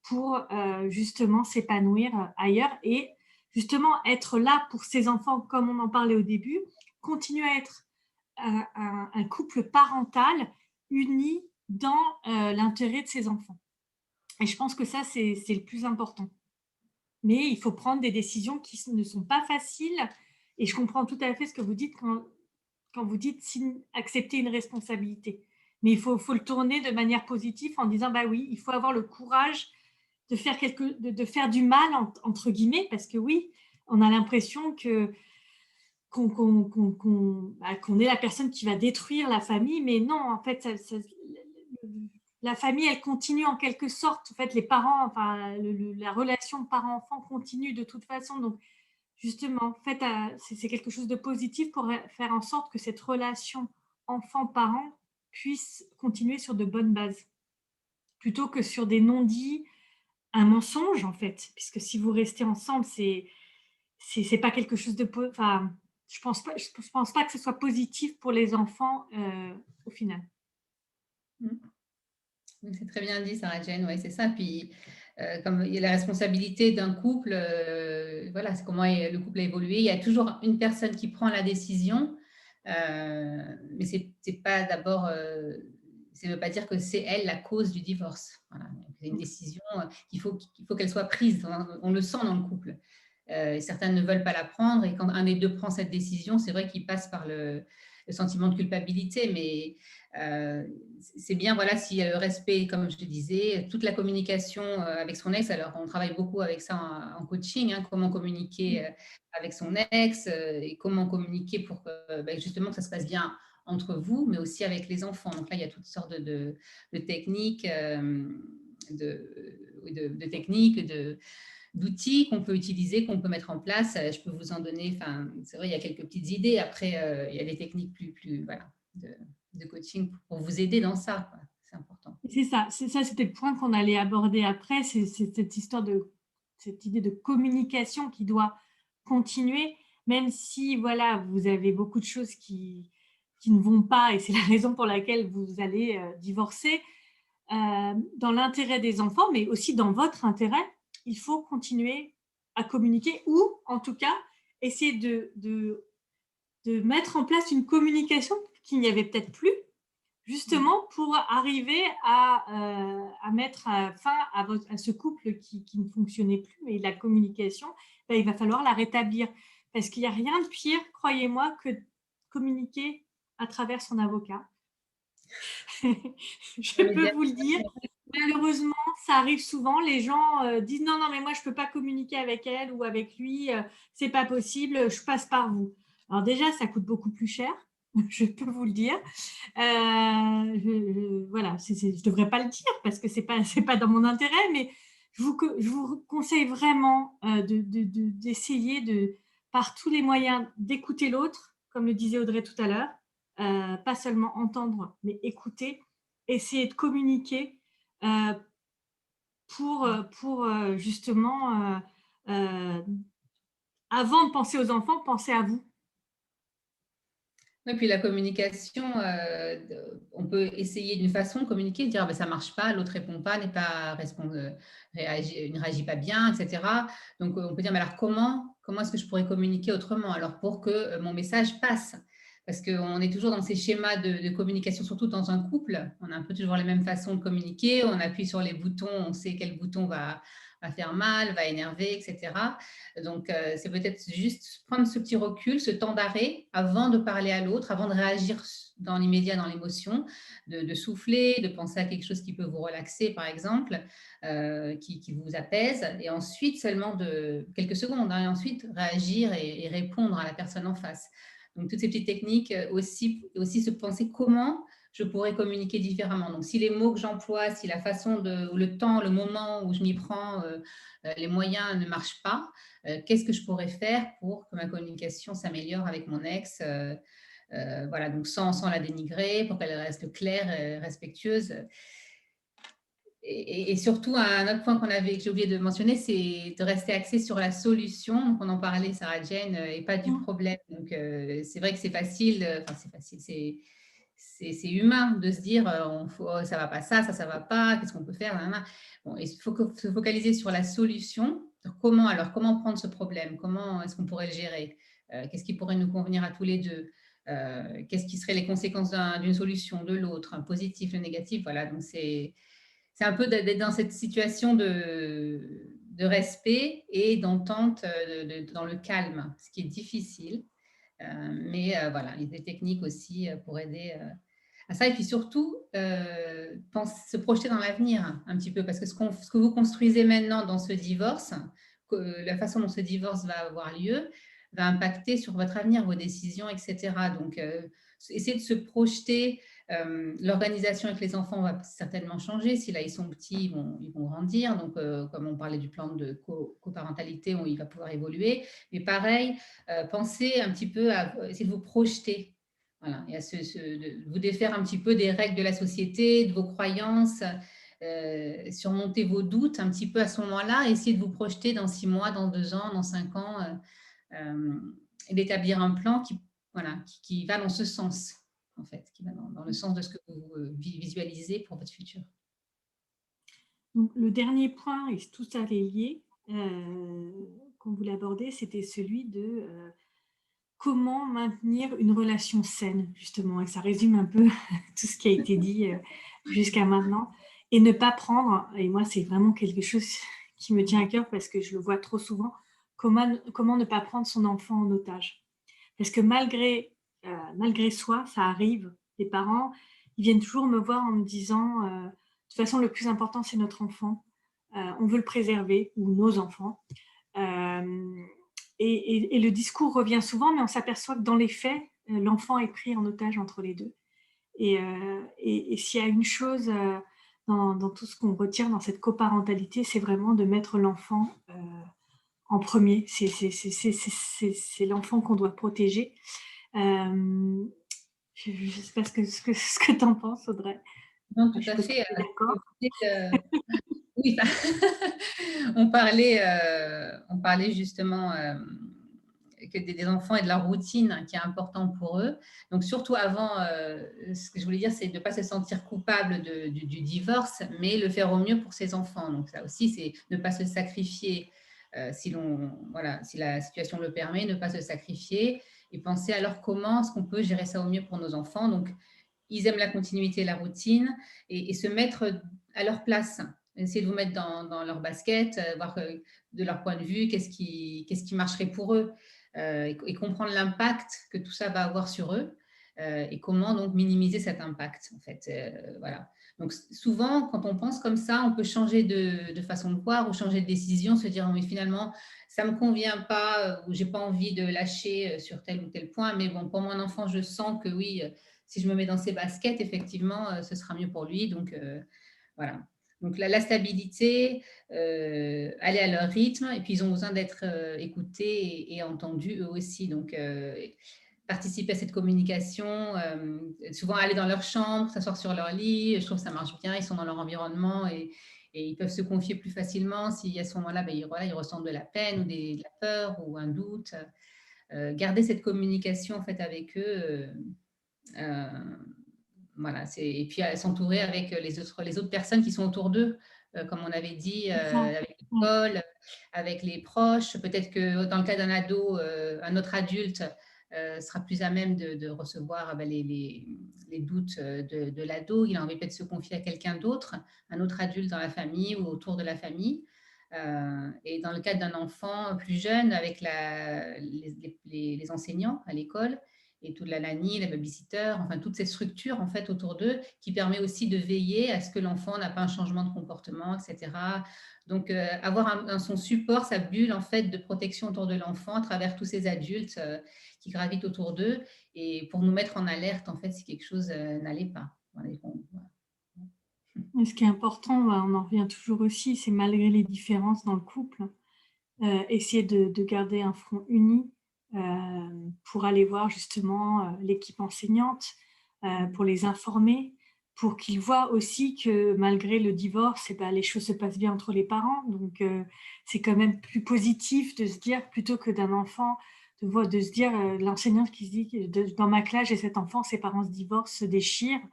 pour justement s'épanouir ailleurs et justement être là pour ses enfants, comme on en parlait au début, continuer à être un couple parental uni dans l'intérêt de ses enfants. Et je pense que ça, c'est le plus important. Mais il faut prendre des décisions qui ne sont pas faciles. Et je comprends tout à fait ce que vous dites quand vous dites accepter une responsabilité. Mais il faut le tourner de manière positive en disant, bah oui, il faut avoir le courage de faire du mal, entre guillemets, parce que oui, on a l'impression qu'on est la personne qui va détruire la famille, mais non, en fait, la famille, elle continue en quelque sorte. En fait, les parents, enfin, la relation parent-enfant continue de toute façon. Donc, justement, en fait, c'est quelque chose de positif pour faire en sorte que cette relation enfant-parent puisse continuer sur de bonnes bases, plutôt que sur des non-dits, un mensonge, en fait, puisque si vous restez ensemble, c'est pas quelque chose de... Enfin, je pense pas que ce soit positif pour les enfants au final. C'est très bien dit, Sarah Jane, ouais, c'est ça. Puis, comme il y a la responsabilité d'un couple, voilà, c'est comment le couple a évolué. Il y a toujours une personne qui prend la décision, mais c'est pas d'abord, ça ne veut pas dire que c'est elle la cause du divorce. Voilà. C'est une décision qu'il faut qu'elle soit prise. On le sent dans le couple. Certains ne veulent pas la prendre, et quand un des deux prend cette décision, c'est vrai qu'il passe par le sentiment de culpabilité, mais c'est bien, voilà, s'il y a le respect, comme je te disais, toute la communication avec son ex. Alors, on travaille beaucoup avec ça en coaching, hein, comment communiquer avec son ex et comment communiquer pour que, justement, que ça se passe bien entre vous, mais aussi avec les enfants. Donc là, il y a toutes sortes de techniques, de techniques, d'outils qu'on peut utiliser, qu'on peut mettre en place. Je peux vous en donner, enfin, c'est vrai, il y a quelques petites idées. Après, il y a des techniques plus voilà, de coaching pour vous aider dans ça, quoi. C'est important. C'est ça, c'était le point qu'on allait aborder après, c'est cette idée de communication qui doit continuer, même si voilà, vous avez beaucoup de choses qui ne vont pas, et c'est la raison pour laquelle vous allez divorcer, dans l'intérêt des enfants, mais aussi dans votre intérêt, il faut continuer à communiquer ou, en tout cas, essayer de mettre en place une communication qu'il n'y avait peut-être plus, justement pour arriver à mettre fin à ce couple qui ne fonctionnait plus. Et la communication, ben, il va falloir la rétablir. Parce qu'il n'y a rien de pire, croyez-moi, que de communiquer à travers son avocat. Je peux vous le dire. Malheureusement, ça arrive souvent. Les gens disent non, non, mais moi, je ne peux pas communiquer avec elle ou avec lui. C'est pas possible. Je passe par vous. Alors déjà, ça coûte beaucoup plus cher. Je peux vous le dire. Voilà, je ne devrais pas le dire parce que ce n'est pas dans mon intérêt, mais je vous conseille vraiment d'essayer par tous les moyens d'écouter l'autre, comme le disait Audrey tout à l'heure, pas seulement entendre, mais écouter, essayer de communiquer pour justement, avant de penser aux enfants, penser à vous. Et puis la communication, on peut essayer d'une façon de communiquer, de dire ça ne marche pas, l'autre ne répond pas, ne réagit pas bien, etc. Donc on peut dire, mais alors comment est-ce que je pourrais communiquer autrement alors pour que mon message passe? parce qu'on est toujours dans ces schémas de communication, surtout dans un couple. On a un peu toujours les mêmes façons de communiquer. On appuie sur les boutons, on sait quel bouton va faire mal, va énerver, etc. Donc, c'est peut-être juste prendre ce petit recul, ce temps d'arrêt avant de parler à l'autre, avant de réagir dans l'immédiat, dans l'émotion, de souffler, de penser à quelque chose qui peut vous relaxer, par exemple, qui vous apaise, et ensuite seulement de quelques secondes, hein, et ensuite réagir et répondre à la personne en face. Donc, toutes ces petites techniques, aussi se penser comment je pourrais communiquer différemment. Donc, si les mots que j'emploie, si la façon ou le temps, le moment où je m'y prends, les moyens ne marchent pas, qu'est-ce que je pourrais faire pour que ma communication s'améliore avec mon ex, voilà, donc sans la dénigrer, pour qu'elle reste claire, respectueuse. Et surtout, un autre point que j'ai oublié de mentionner, c'est de rester axé sur la solution. Donc, on en parlait, Sarah Jane, et pas du Mmh. problème. Donc, c'est vrai que c'est facile, enfin, c'est facile, c'est humain de se dire, ça va pas ça va pas, qu'est-ce qu'on peut faire, nanana. Bon, il faut se focaliser sur la solution. Comment prendre ce problème? Comment est-ce qu'on pourrait le gérer? Qu'est-ce qui pourrait nous convenir à tous les deux? Qu'est-ce qui seraient les conséquences d'une solution, de l'autre, un positif, le négatif? Voilà, donc c'est un peu d'être dans cette situation de respect et d'entente dans le calme, ce qui est difficile. Mais voilà, il y a des techniques aussi pour aider à ça. Et puis surtout, se projeter dans l'avenir un petit peu, parce que ce que vous construisez maintenant dans ce divorce, la façon dont ce divorce va avoir lieu, va impacter sur votre avenir, vos décisions, etc. Donc, essayez de se projeter. L'organisation avec les enfants va certainement changer. Si là, ils sont petits, ils vont grandir. Donc, comme on parlait du plan de coparentalité, il va pouvoir évoluer. Mais pareil, pensez un petit peu à essayer de vous projeter. Voilà, et à de vous défaire un petit peu des règles de la société, de vos croyances, surmonter vos doutes un petit peu à ce moment-là, essayer de vous projeter dans 6 mois, dans 2 ans, dans 5 ans, et d'établir un plan voilà, qui va dans ce sens, en fait, qui va dans le sens de ce que vous visualisez pour votre futur. Donc le dernier point, et tout ça est lié, qu'on voulait aborder, c'était celui de, comment maintenir une relation saine, justement, et ça résume un peu tout ce qui a été dit, jusqu'à maintenant, et ne pas prendre, et moi c'est vraiment quelque chose qui me tient à cœur parce que je le vois trop souvent, comment ne pas prendre son enfant en otage. Parce que malgré soi, ça arrive, les parents, ils viennent toujours me voir en me disant, «De toute façon le plus important c'est notre enfant, on veut le préserver ou nos enfants». Hem et le discours revient souvent, mais on s'aperçoit que dans les faits, l'enfant est pris en otage entre les 2. Et s'il y a une chose, dans tout ce qu'on retient dans cette coparentalité, c'est vraiment de mettre l'enfant, en premier. C'est l'enfant qu'on doit protéger. Hem, je ne sais pas ce que tu en penses, Audrey? Non, Enfin, tout je à suppose que fait. tu es d'accord? Oui, on parlait justement que des enfants et de leur routine qui est important pour eux. Donc, surtout avant, ce que je voulais dire, c'est de ne pas se sentir coupable du divorce, mais le faire au mieux pour ses enfants. Donc, ça aussi, c'est ne pas se sacrifier voilà, si la situation le permet, ne pas se sacrifier et penser alors comment est-ce qu'on peut gérer ça au mieux pour nos enfants. Donc, ils aiment la continuité, la routine, et se mettre à leur place. Essayer de vous mettre dans leur basket, voir de leur point de vue, qu'est-ce qui marcherait pour eux, et comprendre l'impact que tout ça va avoir sur eux, et comment donc minimiser cet impact, en fait. Voilà. Donc, souvent, quand on pense comme ça, on peut changer de façon de voir ou changer de décision, se dire, mais finalement, ça ne me convient pas, ou j'ai pas envie de lâcher sur tel ou tel point, mais bon, pour mon enfant, je sens que oui, si je me mets dans ses baskets, effectivement, ce sera mieux pour lui. Donc, voilà. Donc, la stabilité, aller à leur rythme, et puis ils ont besoin d'être écoutés et entendus eux aussi. Donc, participer à cette communication, souvent aller dans leur chambre, s'asseoir sur leur lit, je trouve que ça marche bien, ils sont dans leur environnement et ils peuvent se confier plus facilement si à ce moment-là, ben, voilà, ils ressentent de la peine ou de la peur ou un doute. Garder cette communication en fait avec eux. Euh, voilà, et puis à s'entourer avec les autres personnes qui sont autour d'eux, comme on avait dit, C'est ça. avec Ouais. l'école, avec les proches. Peut-être que dans le cas d'un ado, un autre adulte sera plus à même de recevoir les doutes de l'ado. Il a envie peut-être de se confier à quelqu'un d'autre, un autre adulte dans la famille ou autour de la famille. Et dans le cadre d'un enfant plus jeune, avec les enseignants à l'école et toute la nanny, la babysitter, enfin toute cette structure en fait autour d'eux qui permet aussi de veiller à ce que l'enfant n'a pas un changement de comportement, etc. Donc avoir son support, sa bulle en fait de protection autour de l'enfant à travers tous ces adultes qui gravitent autour d'eux et pour nous mettre en alerte en fait si quelque chose n'allait pas. Voilà. Et ce qui est important, on en revient toujours aussi, c'est malgré les différences dans le couple, essayer de garder un front uni pour aller voir justement l'équipe enseignante, pour les informer, pour qu'ils voient aussi que malgré le divorce, eh ben, les choses se passent bien entre les parents. Donc, c'est quand même plus positif de se dire, plutôt que d'un enfant, de se dire, l'enseignante qui se dit, dans ma classe, j'ai cet enfant, ses parents se divorcent, se déchirent.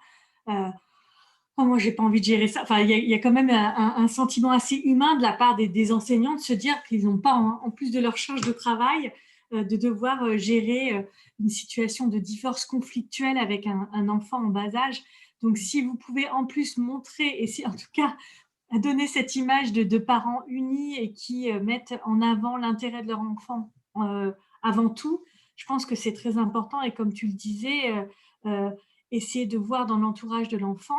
Euh, Oh, moi, j'ai pas envie de gérer ça. Enfin, il y a quand même un sentiment assez humain de la part des enseignants de se dire qu'ils n'ont pas, en plus de leur charge de travail, de devoir gérer une situation de divorce conflictuel avec un enfant en bas âge. Donc, si vous pouvez en plus montrer, et si, en tout cas, donner cette image de parents unis et qui mettent en avant l'intérêt de leur enfant avant tout, je pense que c'est très important. Et comme tu le disais, essayer de voir dans l'entourage de l'enfant,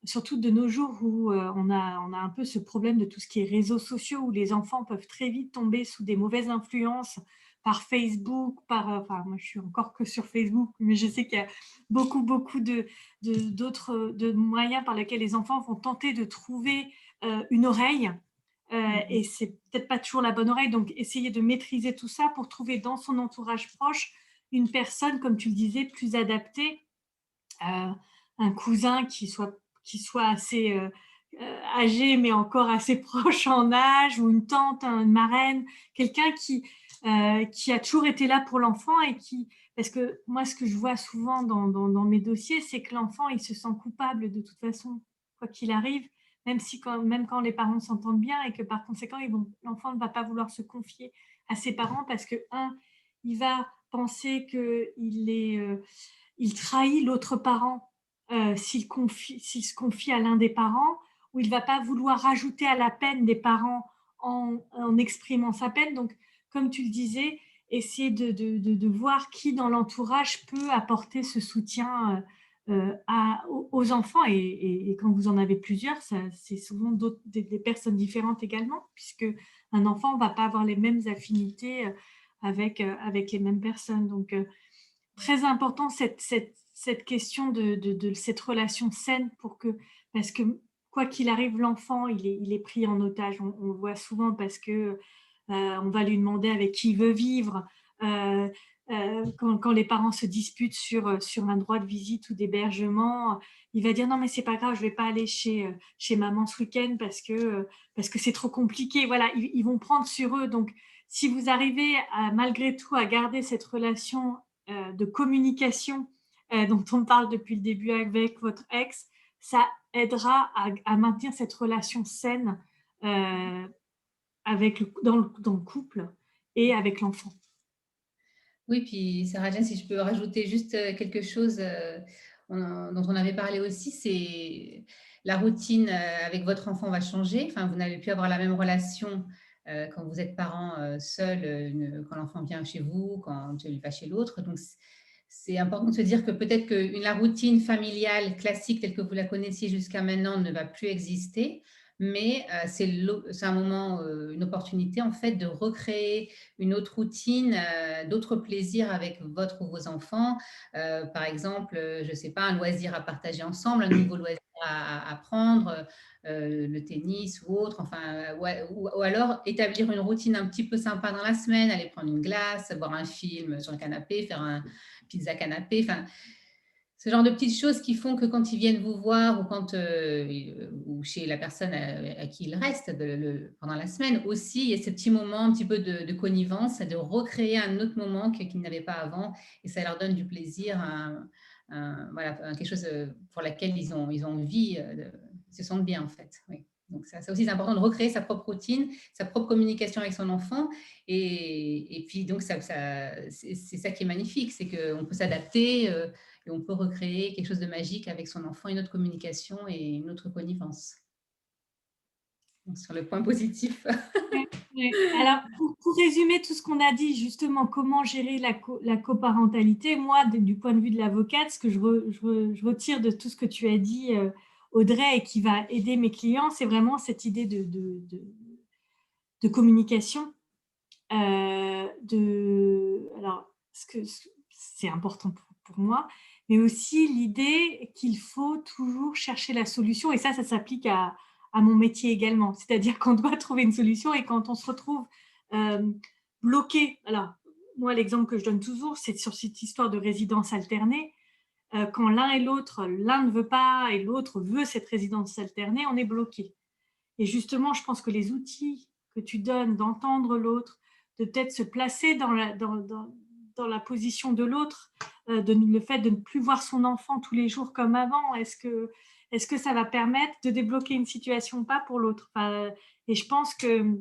surtout de nos jours où on a un peu ce problème de tout ce qui est réseaux sociaux, où les enfants peuvent très vite tomber sous des mauvaises influences par Facebook, enfin moi je suis encore que sur Facebook, mais je sais qu'il y a beaucoup d'autres de moyens par lesquels les enfants vont tenter de trouver une oreille, et c'est peut-être pas toujours la bonne oreille, donc essayer de maîtriser tout ça pour trouver dans son entourage proche une personne, comme tu le disais, plus adaptée, un cousin qui soit assez âgé, mais encore assez proche en âge, ou une tante, une marraine, quelqu'un qui a toujours été là pour l'enfant et parce que moi, ce que je vois souvent dans mes dossiers, c'est que l'enfant, il se sent coupable de toute façon, quoi qu'il arrive, même quand les parents s'entendent bien et que par conséquent, l'enfant ne va pas vouloir se confier à ses parents parce que, il va penser il trahit l'autre parent s'il se confie à l'un des parents, ou il ne va pas vouloir rajouter à la peine des parents en exprimant sa peine. Donc, comme tu le disais, essayer de voir qui dans l'entourage peut apporter ce soutien aux enfants. Et quand vous en avez plusieurs, c'est souvent des personnes différentes également, puisque un enfant ne va pas avoir les mêmes affinités avec les mêmes personnes. Donc, très important cette question de cette relation saine parce que quoi qu'il arrive, l'enfant, il est pris en otage. On le voit souvent parce que on va lui demander avec qui il veut vivre. Euh, quand les parents se disputent sur un droit de visite ou d'hébergement, il va dire non mais c'est pas grave, je vais pas aller chez maman ce week-end parce que c'est trop compliqué. Voilà, ils vont prendre sur eux. Donc si vous arrivez malgré tout à garder cette relation de communication dont on parle depuis le début avec votre ex, ça aidera à maintenir cette relation saine euh, dans le couple et avec l'enfant. Oui, puis Sarah Jane, si je peux rajouter juste quelque chose dont on avait parlé aussi, c'est la routine avec votre enfant va changer. Enfin, vous n'avez plus avoir la même relation quand vous êtes parent seul, quand l'enfant vient chez vous, quand il va chez l'autre. Donc, c'est important de se dire que peut-être que la routine familiale classique telle que vous la connaissiez jusqu'à maintenant ne va plus exister, mais c'est un moment, une opportunité en fait de recréer une autre routine, d'autres plaisirs avec votre ou vos enfants. Par exemple, je ne sais pas, un loisir à partager ensemble, un nouveau loisir à apprendre, le tennis ou autre, enfin, ou alors établir une routine un petit peu sympa dans la semaine, aller prendre une glace, voir un film sur le canapé, faire un pizza canapé, enfin, ce genre de petites choses qui font que quand ils viennent vous voir ou chez la personne à qui ils restent pendant la semaine, aussi, il y a ce petit moment un petit peu de connivence, de recréer un autre moment qu'ils n'avaient pas avant et ça leur donne du plaisir, voilà, quelque chose pour laquelle ils ont envie, ils se sentent bien en fait. Oui. Donc, ça aussi, c'est important de recréer sa propre routine, sa propre communication avec son enfant. Et puis, donc, c'est ça qui est magnifique, c'est qu'on peut s'adapter et on peut recréer quelque chose de magique avec son enfant, une autre communication et une autre connivence. Donc, sur le point positif. Ouais, ouais. Alors, pour résumer tout ce qu'on a dit, justement, comment gérer la coparentalité, moi, du point de vue de l'avocate, ce que je retire de tout ce que tu as dit, Audrey, et qui va aider mes clients, c'est vraiment cette idée de communication. Alors, c'est important pour moi, mais aussi l'idée qu'il faut toujours chercher la solution, et ça s'applique à mon métier également. C'est-à-dire qu'on doit trouver une solution, et quand on se retrouve euh, bloqué, alors moi l'exemple que je donne toujours, c'est sur cette histoire de résidence alternée. Quand l'un et l'autre, l'un ne veut pas et l'autre veut cette résidence alternée, on est bloqué. Et justement, je pense que les outils que tu donnes d'entendre l'autre, de peut-être se placer dans la position de l'autre, le fait de ne plus voir son enfant tous les jours comme avant, est-ce que ça va permettre de débloquer une situation ou pas pour l'autre? Et je pense que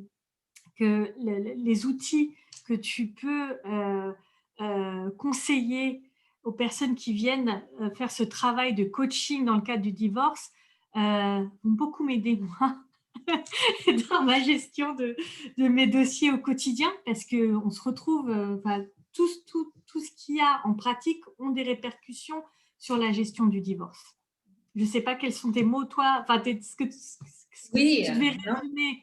les outils que tu peux conseiller aux personnes qui viennent faire ce travail de coaching dans le cadre du divorce vont beaucoup m'aider, moi, dans ma gestion de mes dossiers au quotidien, parce qu'on se retrouve, tout ce qu'il y a en pratique ont des répercussions sur la gestion du divorce. Je ne sais pas quels sont tes mots, toi, ce que si Oui, tu devais non, résumer,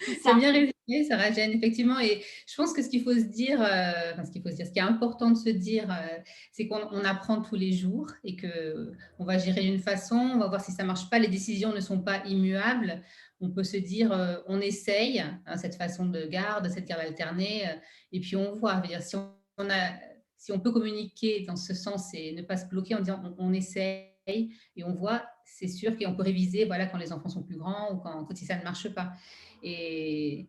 c'est tu as ça. bien résumé, Sarah Jane, effectivement. Et je pense que ce qu'il faut se dire, ce qui est important de se dire, c'est qu'on apprend tous les jours et qu'on va gérer d'une façon, on va voir si ça ne marche pas, les décisions ne sont pas immuables. On peut se dire, on essaye hein, cette façon de garde, cette garde alternée, et puis on voit. Je veux dire, si on peut communiquer dans ce sens et ne pas se bloquer en disant on essaye et on voit, c'est sûr qu'on peut réviser voilà, quand les enfants sont plus grands ou quand si ça ne marche pas. Et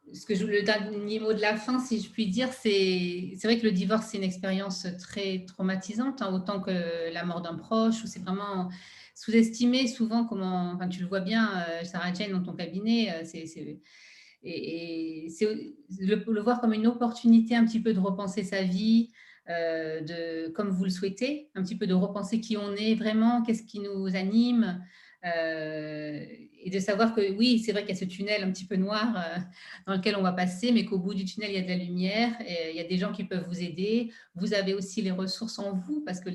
le dernier mot de la fin, si je puis dire, c'est vrai que le divorce, c'est une expérience très traumatisante, hein, autant que la mort d'un proche, où c'est vraiment sous-estimé souvent, comment, enfin, tu le vois bien, Sarah Jane, dans ton cabinet, c'est le voir comme une opportunité un petit peu de repenser sa vie, comme vous le souhaitez, un petit peu de repenser qui on est vraiment, qu'est-ce qui nous anime, et de savoir que oui, c'est vrai qu'il y a ce tunnel un petit peu noir dans lequel on va passer, mais qu'au bout du tunnel, il y a de la lumière, et il y a des gens qui peuvent vous aider. Vous avez aussi les ressources en vous parce que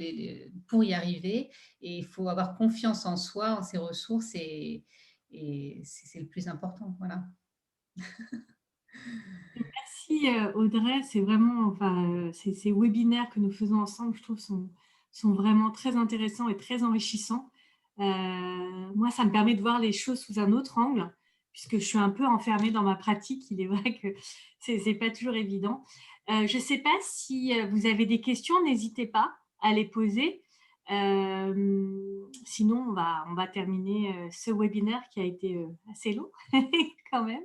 pour y arriver, et il faut avoir confiance en soi, en ses ressources, et c'est le plus important. Voilà. Merci Audrey, c'est vraiment, ces webinaires que nous faisons ensemble, je trouve, sont vraiment très intéressants et très enrichissants. Moi, ça me permet de voir les choses sous un autre angle, puisque je suis un peu enfermée dans ma pratique. Il est vrai que c'est pas toujours évident. Je ne sais pas si vous avez des questions, n'hésitez pas à les poser. Sinon, on va terminer ce webinaire qui a été assez long quand même.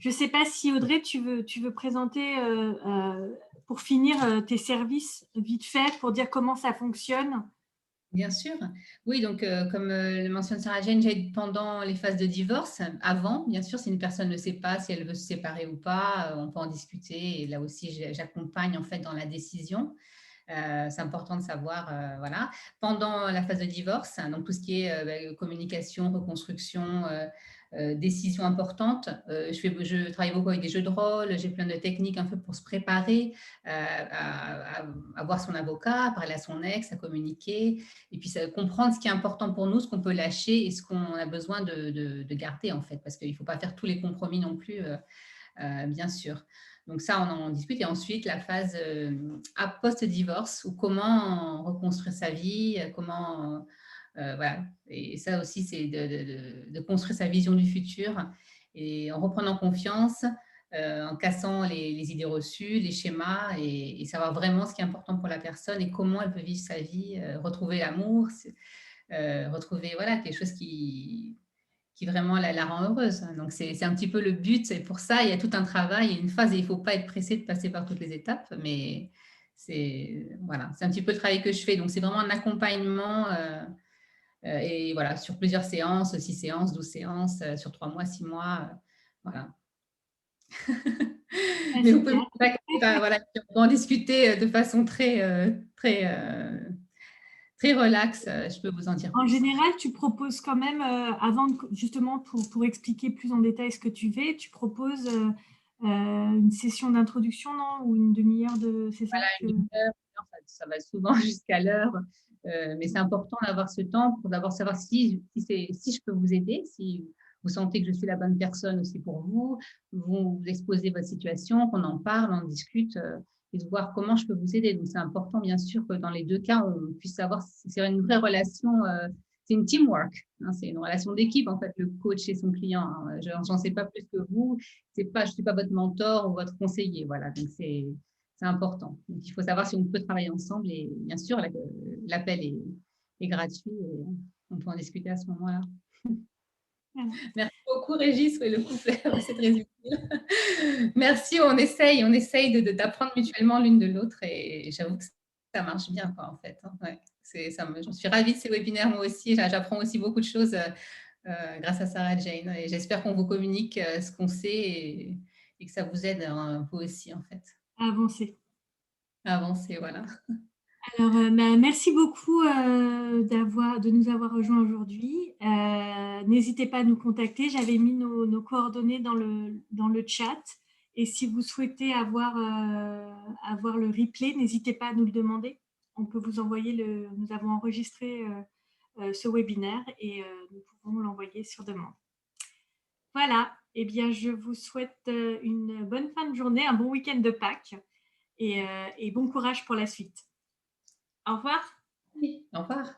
Je ne sais pas si Audrey, tu veux présenter pour finir tes services vite fait pour dire comment ça fonctionne. Bien sûr. Oui, donc comme le mentionne Sarah Jane, j'aide pendant les phases de divorce. Avant, bien sûr, si une personne ne sait pas si elle veut se séparer ou pas, on peut en discuter. Et là aussi, j'accompagne en fait dans la décision. C'est important de savoir, voilà. Pendant la phase de divorce, hein, donc tout ce qui est communication, reconstruction, décision importante, je travaille beaucoup avec des jeux de rôle, j'ai plein de techniques un peu pour se préparer à voir son avocat, à parler à son ex, à communiquer, et puis comprendre ce qui est important pour nous, ce qu'on peut lâcher et ce qu'on a besoin de garder en fait, parce qu'il ne faut pas faire tous les compromis non plus, bien sûr. Donc ça, on en discute. Et ensuite, la phase post-divorce, ou comment reconstruire sa vie, comment... voilà. Et ça aussi, c'est de construire sa vision du futur et en reprenant confiance, en cassant les idées reçues, les schémas, et savoir vraiment ce qui est important pour la personne et comment elle peut vivre sa vie, retrouver l'amour, retrouver voilà, quelque chose qui vraiment la rend heureuse. Donc, c'est un petit peu le but. Et pour ça, il y a tout un travail, une phase, et il ne faut pas être pressé de passer par toutes les étapes. Mais c'est voilà, un petit peu le travail que je fais. Donc, c'est vraiment un accompagnement Et voilà, sur plusieurs séances, 6 séances, 12 séances, sur 3 mois, 6 mois, voilà. Ah, Mais vous pouvez me super. contacter, enfin, voilà, on peut en discuter de façon très relax. Je peux vous en dire En plus, en fait. général, tu proposes quand même, justement pour expliquer plus en détail ce que tu fais, tu proposes une session d'introduction, non? Ou une demi-heure de... C'est ça que... Une demi-heure, ça va souvent jusqu'à l'heure. Mais c'est important d'avoir ce temps pour d'abord savoir si je peux vous aider, si vous sentez que je suis la bonne personne aussi pour vous, vous exposez votre situation, qu'on en parle, on discute et de voir comment je peux vous aider. Donc, c'est important, bien sûr, que dans les deux cas, on puisse savoir si c'est une vraie relation. C'est une teamwork, hein, c'est une relation d'équipe, en fait, le coach et son client. Hein. Je n'en sais pas plus que vous. Je ne suis pas votre mentor ou votre conseiller. Voilà, donc c'est important. Donc, il faut savoir si on peut travailler ensemble et bien sûr, l'appel est gratuit et on peut en discuter à ce moment-là. Voilà. Merci beaucoup, Régis. Oui, le couple, c'est très utile. Merci, on essaye d'apprendre mutuellement l'une de l'autre et j'avoue que ça marche bien, quoi, en fait. Hein. Ouais, j'en suis ravie de ces webinaires, moi aussi. J'apprends aussi beaucoup de choses grâce à Sarah Jane et j'espère qu'on vous communique ce qu'on sait et que ça vous aide un peu aussi, en fait, Avancer. à avancer. Voilà. Alors, merci beaucoup de nous avoir rejoints aujourd'hui. N'hésitez pas à nous contacter. J'avais mis nos coordonnées dans le chat. Et si vous souhaitez avoir le replay, n'hésitez pas à nous le demander. On peut vous envoyer nous avons enregistré ce webinaire et nous pouvons l'envoyer sur demande. Voilà. Eh bien, je vous souhaite une bonne fin de journée, un bon week-end de Pâques et bon courage pour la suite. Au revoir. Oui, au revoir.